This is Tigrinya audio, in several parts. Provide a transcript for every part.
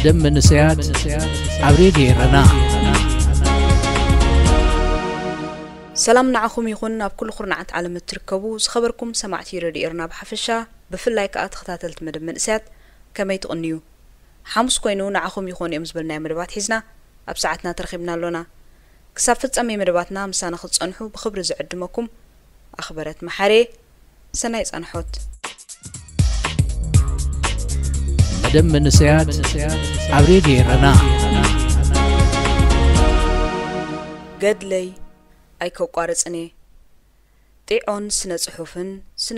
مدام من سياد عبريدي رنا سلام نعخم يخون بكل خرنعة عالم التركبو خبركم سمعتي ردي إرنا بحفشة بفلاي كأت خطاتلت مدام من سياد كما يتغنيو حمس كوينو نعخم يخون يمزبلنا مدبات حزنا أبساعتنا ترخيبنا لنا كسافت أمي مدباتنا مسانا خلص أنحو بخبر زعدمكم أخبرت محاري سنايس أنحوت مدام من سياد عبريدي رنا قد لي أيكو قارصني طيعون سنة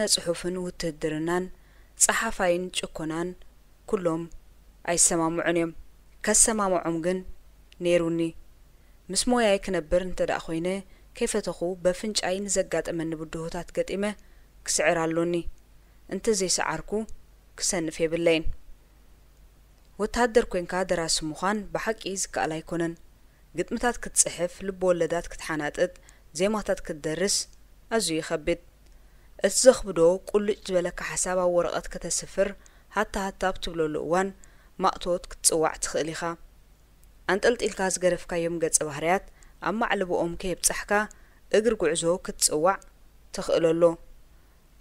صحوفن وتهدرنان صحافين چكونان كلهم أي سمامعنيم كالسمامعهم جن نيروني مسمويا يكنبر انتدأ خوينه كيف تخو بفنج أين زقات أمن بدهوتات قد إمه كسعر اللوني انت زي سعركو كسن في باللين وتهدر كوين كادر سموخان بحق إيز كألا يكونن قد متات كتصحف لبولدات كتحانات زي ما تات كتدرس أزو يخبت اتزخبدو كل جبلك حسابا ورقات كتسفر حتى بتبلو لقوان مقطوط كتصوع تخليخا أنت قلت إلكاز قرفكا يوم قد صباحريات أما علبو أم كيب صحكا اقر قعزو كتصوع تخلولو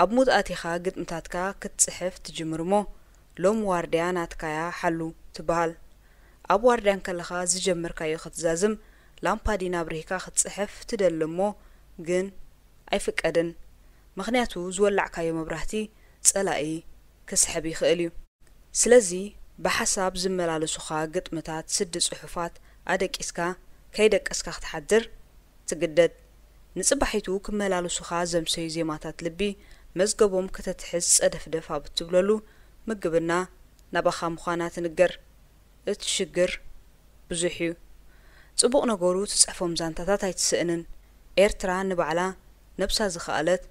أبمود آتيخا قد متاتكا كتصحف تجمرمو لوم واردياناتكايا حلو تبال أب وارديان كالخا زجمر كايو ختزازم لامبادينا بريكا ختصحف تدلمو جن أيفك أدن مخنياتو زولع كايو مبرحتي تسألائي كسحبي خيليو سلزي بحساب زملالو سخا قد متات سد صحفات أدك إسكا كيدك إسكا ختحدر تقدد نصبحيتو كملالو سخا زمسي زيماتات لبي مزقبوم كتتحس أدفدفا بتبلولو مقبنا نبخا مخانات نقر اتشقر بزحيو صبوق نقورو تسعفهم زانتاتات هيتسئنن إيرترا نبعلا نبسا زخالت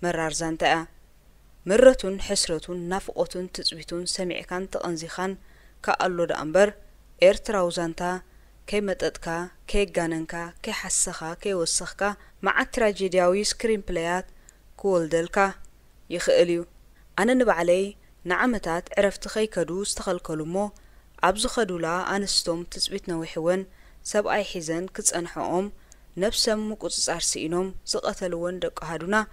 مرار زانتاء مرتون حسرتون نفقوتون تسبيتون سميعكان تقنزيخان كألو دا أمبر إيرترا وزانتا كي متأتكا كي غاننكا كي حسخا كي وسخكا مع تراجيدياوي سكرين بلايات كولدلكا يخيليو أنا نبعلي نعمتات عرفت خيكدو استخلكلمو عبزو خدولا أنستوم تسبيت نويحوان سب أي حزن كتسأنحوهم نفسهم مقصص عرسينهم زقتلوان دق هادونا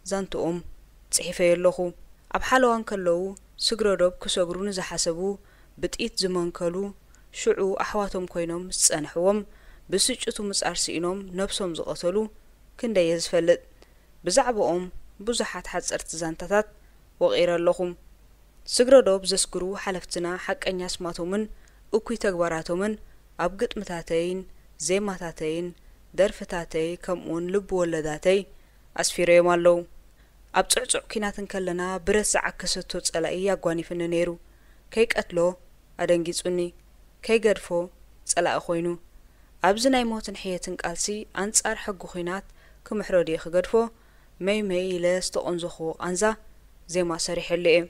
زانتوهم تحيفي اللوخو أبحالوان كاللو سقردوب كسوغرون زحسبو بتقيت زمان كالو شعو أحواتهم كوينهم تسأنحوهم بسجتو مسعرسينهم نفسهم زقتلو كندا يزفلت بزعبوهم بزحات حدس ارتزانتات وغير اللوخم سقردوب زسكرو حلفتنا حق أن يسماتومن أكوي تقباراتومن أبقت متاتين زي متاتين درفتاتي كمون لب ولداتي أسفيري مالو أبتعصع كيناتن كلنا برس عكستو تسألائي يقواني فن نيرو كيك أتلو أدنجيزوني كي قرفو تسألائي خوينو أبزناي موتن حياتن قالسي أنصار حقو خينات كمحرودي خقرفو مي لاستو أنزخو أنزا زي ما سريح اللي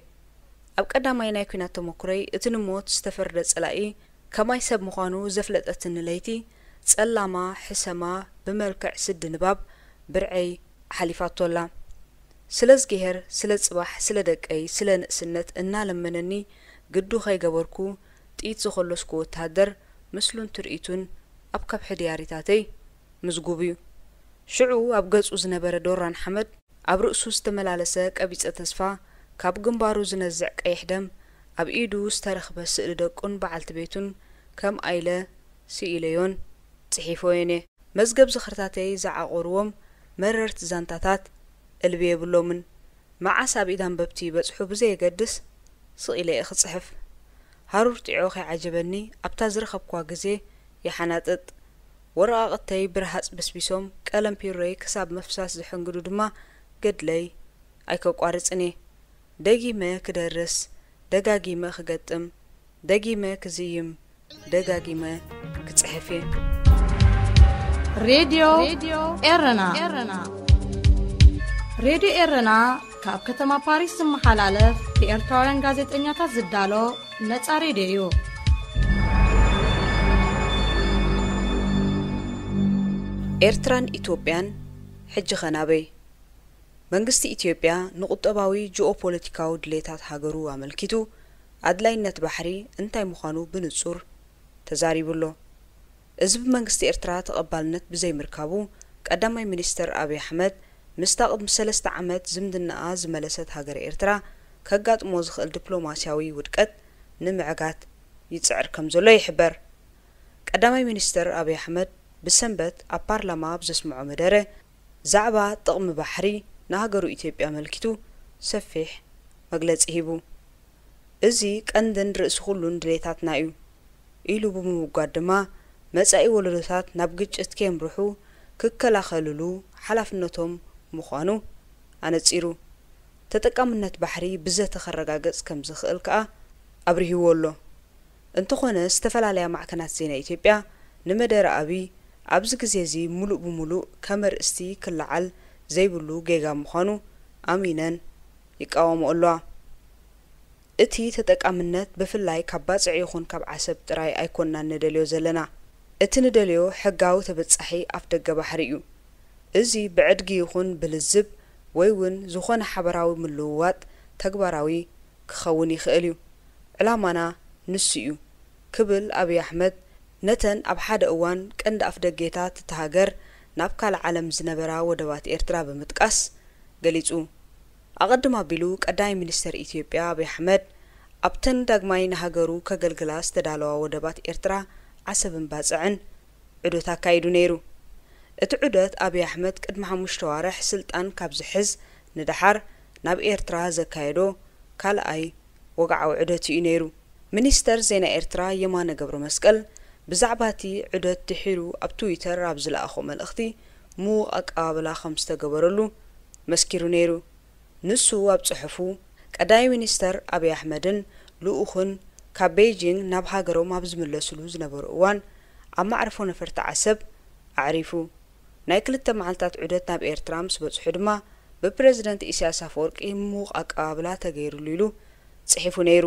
أب قدامي ناي كينات تمكري اتنموت استفرد تسألائي كما يسب مخانو زفلت أتنليتي تسألاما حسما بملكع سد نباب برعي حليفات طولا سلز جهر سلز صباح سلدك أي سلن سنت إنا لمنني قدو خي قبركو تقيت زخلسكو تهدر مثلون ترئيتون أبكب حدياريتاتي مزقوبيو شعو أبقز أزنبر دوران حمد أبرؤسو استملالسك أبيت أتسفا كاب جنبارو زنزعك أي حدم أب إيدو استرخب سئل دقون بعلت بيتون كم أيلة سئليون تحيفويني مزقب زخرتاتي زعقوروم مررت زانتاتات البي بلومن مع ساب إدان ببتي بصحو بزي قدس سئلي اخد صحف هارور تعوخي عجبني أبتازر خبكوا قزي يحاناتت ورقاقتي برهاز بسبيسوم كالم بيري كساب مفساس زحنقدو دما قد لي أيكو قارصني دقيمة كدرس دقاقيمة خقتم دقيمة كزيم دقاقيمة كتصحفي راديو إرنا راديو إرنا كاب كتما باريس محلالف لإرتوارن غازت إنياتا زدالو نتسا راديو إرتران إثيوبيان حج خنابي መንግስቲ ኢትዮጵያ ንቁጠባዊ ጂኦፖለቲካዊ ድሌታት ሃገሩ አመልኪቱ ኣድላይነት ባሕሪ እንታይ ምዃኑ ብንጹር ተዛሪቡሎ እዚ ብመንግስቲ ኤርትራ ተቐባልነት ብዘይምርካቡ ቀዳማይ ሚኒስተር አብይ አሕመድ ምስታቅድ 3 ዓመት ዝምድናኣ ዝመለሰት ሃገር ኤርትራ ከጋጥሞ ዝኽእል ዲፕሎማሲያዊ ውድቀት ንምዕጋት ይጽዕር ከም ዘሎ ይሕበር ቀዳማይ ሚኒስተር አብይ አሕመድ ብሰንበት ኣብ ፓርላማ ብዘስምዖ መደረ ዛዕባ ጥቕሚ ባሕሪ ንሃገሩ ኢትዮጵያ መልኪቱ ሰፊሕ መግለጺ ሂቡ እዚ ቀንድን ርእሲ ኩሉን ድሌታትና እዩ ኢሉ ብምውጋድ ድማ መጻኢ ወለዶታት ናብ ግጭት ከይምርሑ ክከላኸልሉ ሓላፍነቶም ምዃኑ ኣነጺሩ ተጠቃምነት ባሕሪ ብዘተ ኸረጋገጽ ከም ዝኽእል ከኣ ኣብርሂዎ ኣሎ እንተኾነ ዝተፈላለያ ማዕከናት ዜና ኢትዮጵያ ንመደረ አብይ ኣብዚ ግዜ እዚ ሙሉእ ብሙሉእ ከመርእስቲ ክለዓል ዘይብሉ ጌጋ ምዃኑ ኣሚነን ይቃወሙ ኣለዋ እቲ ተጠቃምነት ብፍላይ ካብ ባጽዕ ይኹን ካብ ዓሰብ ጥራይ ኣይኮንናን ንደልዮ ዘለና እቲ ንደልዮ ሕጋዊ ተበጻሒ ኣፍ ደገ ባሕሪ እዩ እዚ ብዕድጊ ይኹን ብልዝብ ወይ እውን ዝኾነ ሓበራዊ ምልውዋጥ ተግባራዊ ክኸውን ይኽእል እዩ ዕላማና ንሱ እዩ ክብል አብይ አሕመድ ነተን ኣብ ሓደ እዋን ቀንዲ ኣፍ ደጌታት ተሃገር ናብ ካልእ ዓለም ዝነበራ ወደባት ኤርትራ ብምጥቃስ ገሊጹ ኣቐድማ ኣቢሉ ቀዳማይ ሚኒስተር ኢትዮጵያ አብይ አሕመድ ኣብተን ዳግማይ ንሃገሩ ከገልግላ ዝተዳለዋ ወደባት ኤርትራ ዓሰብን ባጽዕን ዑደት ኣካይዱ ነይሩ እቲ ዑደት አብይ አሕመድ ቅድሚ 5 ዋርሕ ስልጣን ካብ ዝሕዝ ንድሓር ናብ ኤርትራ ዘካየዶ ካልኣይ ወግዓዊ ዑደት እዩ ነይሩ ሚኒስተር ዜና ኤርትራ የማነ ገብረ መስቀል ብዛዕባቲ ዑደት ድሒሩ ኣብ ትዊተር ኣብ ዝለኣኾ መልእኽቲ ምዉቕ ኣቀባብላ ከም ዝተገበረሉ መስኪሩ ነይሩ ንሱ ኣብ ጽሑፉ ቀዳማይ ሚኒስተር አብይ አሕመድን ልኡኹን ካብ ቤጂንግ ናብ ሃገሮም ኣብ ዝምለስሉ ዝነበሩ እዋን ኣብ ማዕርፎ ነፈርቲ ዓሰብ ኣዕሪፉ ናይ 2 መዓልታት ዑደት ናብ ኤርትራ ምስ በጽሑ ድማ ብፕሬዝደንት ኢሳያስ አፈወርቂ ምዉቕ ኣቀባብላ ተገይሩሉ ኢሉ ጽሒፉ ነይሩ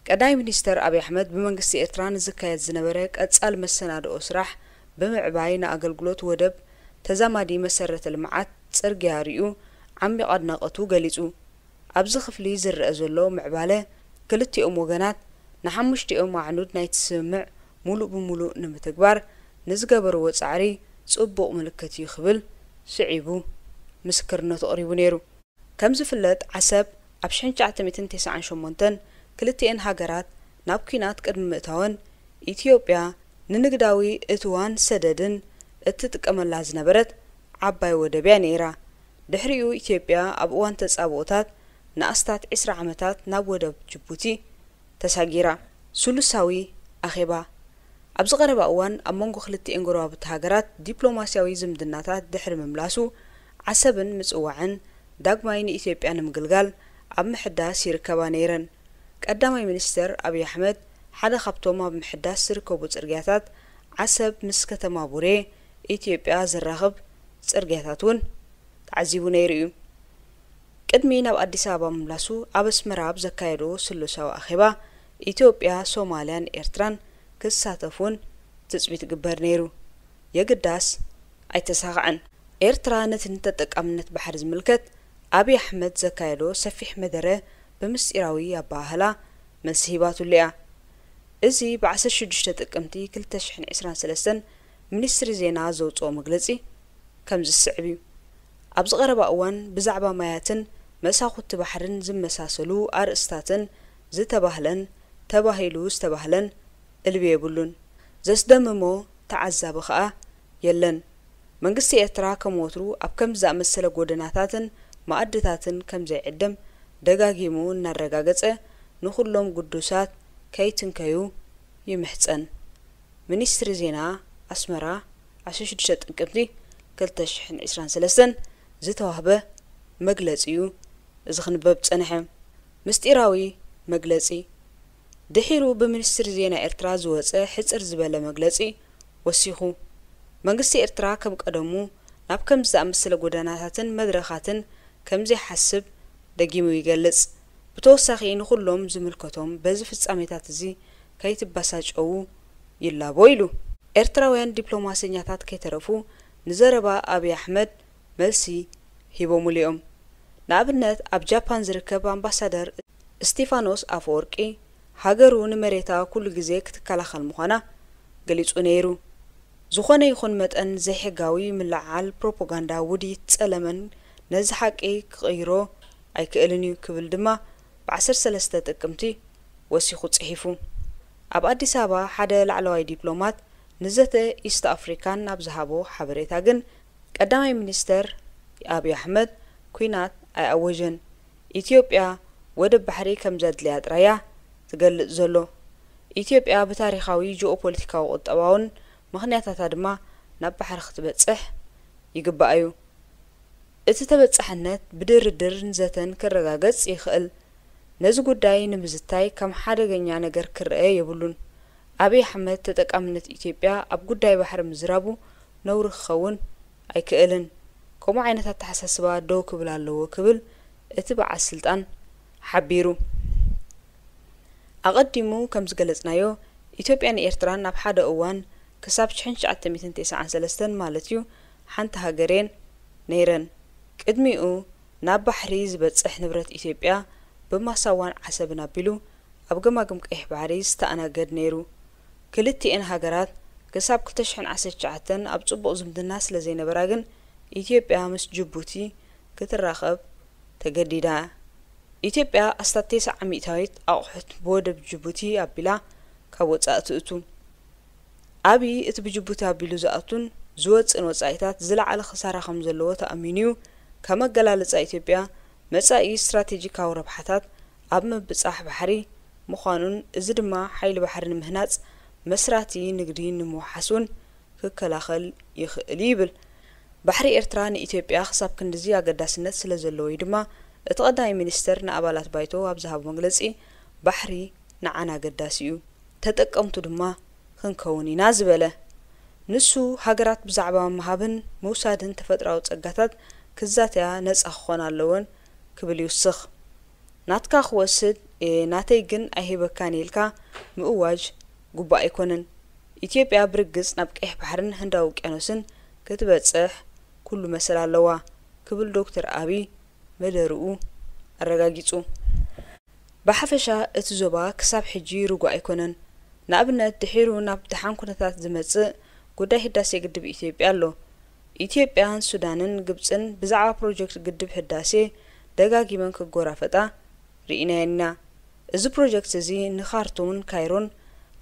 ቀዳማይ ሚኒስተር አብይ አሕመድ ብመንግስቲ ኤርትራ ንዝካየድ ዝነበረ ቀጻል መሰናድኦ ስራሕ ብምዕባይ ንኣገልግሎት ወደብ ተዛማዲ መሰረተ ልምዓት ጽርግያ ርኡ ዓሚቕ ኣድናቖቱ ገሊጹ ኣብዚ ክፍሊ ዝርአ ዘሎ ምዕባለ ክልቲኦም ወገናት ንሓሙሽቲኦም ኣዕኑድ ናይቲ ስምምዕ ሙሉእ ብሙሉእ ንምትግባር ንዝገበርዎ ጻዕሪ ጽቡቕ ምልክት እዩ ክብል ስዒቡ ምስክርነቱ ኣቕሪቡ ነይሩ ከም ዝፍለጥ ዓሰብ ኣብ 1998 ክልቲአን ሃገራት ናብ ኩናት ቅድሚ ምእታወን ኢትዮጵያ ንንግዳዊ እትዋን ሰደድን እትጥቀመላ ዝነበረት ዓባይ ወደብያ ነይራ ድሕሪኡ ኢትዮጵያ ኣብ እዋን ተጻብኦታት ንኣስታት 20 ዓመታት ናብ ወደብ ጅቡቲ ተሳጊራ ሱሉሳዊ ኣኼባ ኣብ ዝቐረባ እዋን ኣብ መንጎ ክልቲአን ጎረባብቲ ሃገራት ዲፕሎማሲያዊ ዝምድናታት ድሕሪ ምምላሱ ዓሰብን ምጽዋዕን ዳግማይ ንኢትዮጵያ ንምግልጋል ኣብ ምሕዳስ ይርከባ ነይረን ቀዳማይ ሚኒስተር አብይ አሕመድ ሓደ ካብቶም ኣብ ምሕዳስ ዝርከቡ ጽርግያታት ዓሰብ ምስ ከተማ ቡሬ ኢትዮጵያ ዝራኸብ ጽርግያታት እውን ተዓዚቡ ነይሩ እዩ ቅድሚ ናብ ኣዲስ ኣበባ ምምላሱ ኣብ ኣስመራ ዘካየዶ ስሉሳዊ ኣኼባ ኢትዮጵያ ሶማልያን ኤርትራን ክሳተፉን ትጽቢት ግበር ነይሩ የግዳስ ኣይተሳኽዐን ኤርትራ ነቲ ተጠቃምነት ባሕሪ ዝምልከት አብይ አሕመድ ዘካየዶ ሰፊሕ መደረ ብምስጢራዊ ኣባህላ መልሲ ሂባቱሉ እያ እዚ ብ16 ጥቅምቲ 2023 ሚኒስትሪ ዜና ዘውፅኦ መግለጺ ከም ዝስዕብ እዩ ኣብ ዝቐረባ እዋን ብዛዕባ ማያትን መሳኹቲ ባሕርን ዝመሳሰሉ ኣርእስታትን ዝተባህለን ተባሂሉ ዝተባህለን እልቢ የብሉን ዘስደምሞ ተዓዛቢ ኸኣ የለን መንግስቲ ኤርትራ ከም ወትሩ ኣብ ከም ዝኣመሰለ ጎደናታትን ማዕድታትን ከም ዘይዕደም ደጋጊሙ እናረጋገጸ ንኹሎም ጉዱሳት ከይትንከዩ ይምሕፀን ሚኒስትሪ ዜና ኣስመራ 16 ጥቅምቲ 2023 ዝተዋህበ መግለጺ እዩ እዚ ክንበብ ጸንሐ ምስጢራዊ መግለጺ ድሒሩ ብሚኒስትሪ ዜና ኤርትራ ዝወፀ ሕጽር ዝበለ መግለጺ ወሲኹ መንግስቲ ኤርትራ ከም ቀደሙ ናብ ከም ዝኣመሰለ ጎደናታትን መድረኻትን ከም ዘይሓስብ ደጊሙ ይገልጽ ብተወሳኺ ንኹሎም ዝምልከቶም በዚ ፍጻሜታት እዚ ከይትባሳጨው ይላቦ ኢሉ ኤርትራውያን ዲፕሎማስኛታት ከይተረፉ ንዘረባ አብይ አሕመድ መልሲ ሂቦም ልኦም ንኣብነት ኣብ ጃፓን ዝርከብ ኣምባሳደር እስጢፋኖስ አፈወርቂ ሃገሩ ንመሬታ ኩሉ ግዜ ክትከላኸል ምዃና ገሊጹ ነይሩ። ዝኾነ ይኹን መጠን ዘይሕጋዊ ምልዓል ፕሮፓጋንዳ ውዲት ጸለመን ነዚ ሓቂ ክቕይሮ ኣይክእልን እዩ ክብል ድማ ብ13 ጥቅምቲ ወሲኹ ጽሒፉ። ኣብ ኣዲስ አበባ ሓደ ላዕለዋይ ዲፕሎማት ንዘተ ኢስት አፍሪካን ናብ ዝሃቦ ሓበሬታ ግን ቀዳማይ ሚኒስተር አብይ አሕመድ ኩናት ኣይኣወጀን ኢትዮጵያ ወደ ባሕሪ ከም ዘድልያ ጥራያ ትገልጽ ዘሎ። ኢትዮጵያ ብታሪኻዊ ጂኦፖለቲካዊ ቁጠባውን ምኽንያታታ ድማ ናብ ባሕሪ ክትበጽሕ ይግባእ እዩ። እቲ ተበጻሕነት ብድርድር ንዘተን ክረጋገጽ ይኽእል። ነዚ ጉዳይ ንምዝታይ ከም ሓደገኛ ነገር ክርአ የብሉን። አብይ አሕመድ ተጠቃምነት ኢትዮጵያ ኣብ ጉዳይ ባሕሪ ምዝራቡ ነውሪ ክኸውን ኣይክእልን። ከምኡ ዓይነታት ተሓሳስባ ደው ክብል ኣለዎ ክብል እቲ በዓል ስልጣን ሓቢሩ። ኣቐዲሙ ከም ዝገለጽናዮ ኢትዮጵያን ኤርትራን ናብ ሓደ እዋን ክሳብ 1993 ማለት እዩ ሓንቲ ሃገሬን ነይረን። ቅድሚኡ ናብ ባሕሪ ዝበጽሕ ንብረት ኢትዮጵያ ብማሳዋን ዓሰብን ኣቢሉ ኣብ ገማግም ቀይሕ ባሕሪ ዝተኣናገድ ነይሩ። ክልቲአን ሃገራት ክሳብ 2019 ኣብ ጽቡቕ ዝምድና ስለ ዘይነበራ ግን ኢትዮጵያ ምስ ጅቡቲ ክትራኸብ ተገዲዳ። ኢትዮጵያ ኣስታት 9 ዓመታዊት ኣቑሑት ብወደብ ጅቡቲ ኣቢላ ካብ ወጻኢ ትእቱ። ኣብይ እቲ ብጅቡቲ ኣቢሉ ዝኣቱን ዝወፅን ወጻኢታት ዝለዓለ ክሳራ ከም ዘለዎ ተኣሚኑ ከም ኣገላልጻ ኢትዮጵያ መጻኢ ስትራቴጂካዊ ረብሓታት ኣብ ምብጻሕ ባሕሪ ምዃኑን እዚ ድማ ሓይሊ ባሕሪ ንምህናጽ መስራቲ ንግዲ ንምውሓሱን ክከላኸል ይኽእል ይብል። ባሕሪ ኤርትራ ንኢትዮጵያ ክሳብ ክንድዚ ኣገዳስነት ስለ ዘለዎ ድማ እቲ ቀዳማይ ሚኒስተር ንኣባላት ባይቶ ኣብ ዝሃቦ መግለጺ ባሕሪ ንዓና ኣገዳሲ እዩ ተጠቀምቱ ድማ ክንከውን ኢና ዝበለ። ንሱ ሃገራት ብዛዕባ መሃብን መውሳድን ተፈጥራዊ ጸጋታት ክዛተያ ነጻ ክኾን ኣለወን ክብል ይውስኽ። ናትካ ክወስድ ናተይ ግን ኣይሂበካን ኢልካ ምእዋጅ ጉባእ ኣይኮነን። ኢትዮጵያ ብርግጽ ናብ ቀይሕ ባሕርን ህንዳዊ ውቅያኖስን ክትበጽሕ ኩሉ መሰል ኣለዋ ክብል ዶክተር አብይ መደርኡ ኣረጋጊጹ። ብሓፈሻ እቲ ዞባ ክሳብ ሕጂ ርጉእ ኣይኮነን። ንኣብነት ድሒሩ ናብ ድሓን ኩነታት ዝመጽእ ጉዳይ ህዳሴ ግድብ ኢትዮጵያ ኣሎ። ኢትዮጵያን ሱዳንን ግብጽን ብዛዕባ ፕሮጀክት ግድብ ህዳሴ ደጋጊመን ክጎራፈጣ ርኢናየና። እዚ ፕሮጀክት እዚ ንኻርቱምን ካይሮን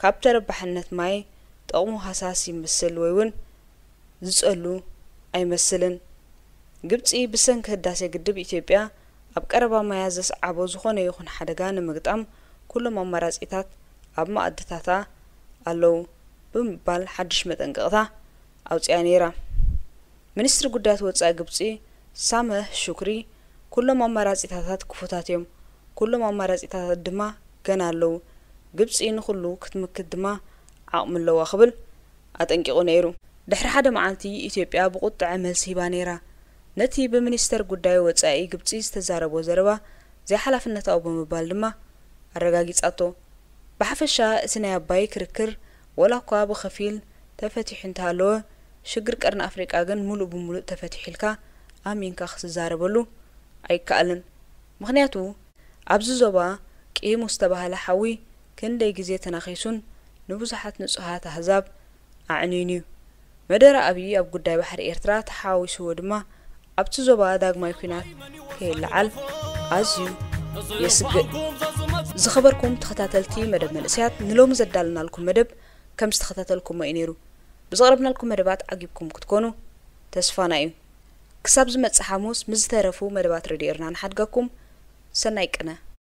ካብ ተረባሕነት ማይ ጠቕሙ ሃሳስ ይመስል ወይ እውን ዝጸሉ ኣይመስልን። ግብጺ ብሰንኪ ህዳሴ ግድብ ኢትዮጵያ ኣብ ቀረባ ማያ ዘስዓቦ ዝኾነ ይኹን ሓደጋ ንምግጣም ኩሎም ኣማራጺታት ኣብ ማኣድታታ ኣለዉ ብምባል ሓድሽ መጠንቀቕታ ኣውፅያ ነይራ። ሚኒስትሪ ጉዳያት ወጻኢ ግብጺ ሳመህ ሹክሪ ኩሎም ኣማራጺታት ክፉታት እዮም፣ ኩሎም ኣማራጺታት ድማ ገና ኣለዉ፣ ግብጺ ንኹሉ ክትምክት ድማ ዓቕሚ ኣለዋ ክብል ኣጠንቂቑ ነይሩ። ድሕሪ ሓደ መዓልቲ ኢትዮጵያ ብቁጥዐ መልሲ ሂባ ነይራ። ነቲ ብሚኒስተር ጉዳይ ወጻኢ ግብጺ ዝተዛረቦ ዘረባ ዘይሓላፍነታዊ ብምባል ድማ ኣረጋጊጻቶ። ብሓፈሻ እቲ ናይ ኣባይ ክርክር ወላ እኳ ብኸፊል ተፈቲሑ እንተሃለወ ሽግር ቀርኒ ኣፍሪቃ ግን ሙሉእ ብሙሉእ ተፈቲሒልካ ኣሚንካ ክትዛረበሉ ኣይከኣልን። ምክንያቱ ኣብዚ ዞባ ቂሙ ዝተባህለ ሓዊ ክንደይ ግዜ ተናኺሱን ንብዙሓት ንጹሃት ኣህዛብ ኣዕንዩን እዩ። መደረ ኣብይ ኣብ ጉዳይ ባሕሪ ኤርትራ ተሓዊስዎ ድማ ኣብቲ ዞባ ዳግማይ ኩናት ከይለዓል ኣዝዩ የስግእ። ዝኸበርኩም ተኸታተልቲ መደብ መንእስያት ንሎሚ ዘዳልናልኩም መደብ ከም ዝተኸታተልኩም እዩ ነይሩ። ብዘቕረብናልኩም መደባት ዓጊብኩም ክትኮኑ ተስፋና እዩ። ክሳብ ዝመጽእ ሐሙስ ምዝተረፉ መደባት ሬድዮ ኤርና ንሓድጋኩም ሰናይ ቅነ